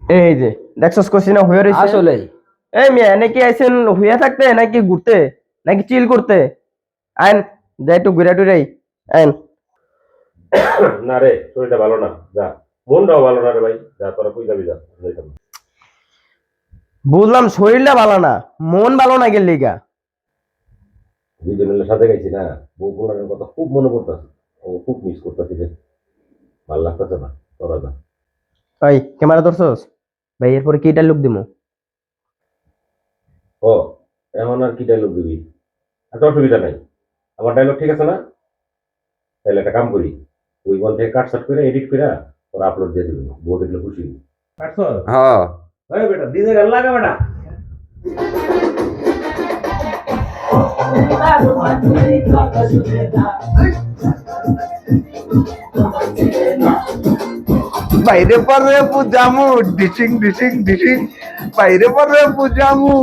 এই যে দেখছস কইছি না হয়ে রইছে আসলেই এই মিয়া এনে কি আইছেন হইয়া থাকতে নাকি ঘুরতে নাকি চিল করতে আইন যাই একটু ঘুরে টুরাই আইন না রে, শরীরটা ভালো না, যা। মনটাও ভালো না রে ভাই, যা তোরা কই যাবি, যা যাইতাম না। বুঝলাম শরীরটা ভালো না মন ভালো না গেল লিগা দুইজন মিলে সাথে গেছি না, বউ পোলারের কথা খুব মনে পড়তেছে, ও খুব মিস করতেছি রে, ভালো লাগতেছে না, তোরা যা। ওই ক্যামেরা ধরছস ভাই এরপরে কি ডায়লগ দিমু ও, এমন আর কি ডায়লগ দিবি? একটা অসুবিধা নাই, আমার ডায়লগ ঠিক আছে না? তাহলে একটা কাম করি, ওই বল থেকে কাটসাট করে এডিট করে তোরা আপলোড দিয়ে দিবি, বউ দেখলে খুশি হবি। কাটছস? হ্যাঁ ওই বেটা দিনে গান লাগা বেটা। বাইরে পরে পূজামু ডিসিং ডিসিং ডিসিং বাইরে পরে পূজামু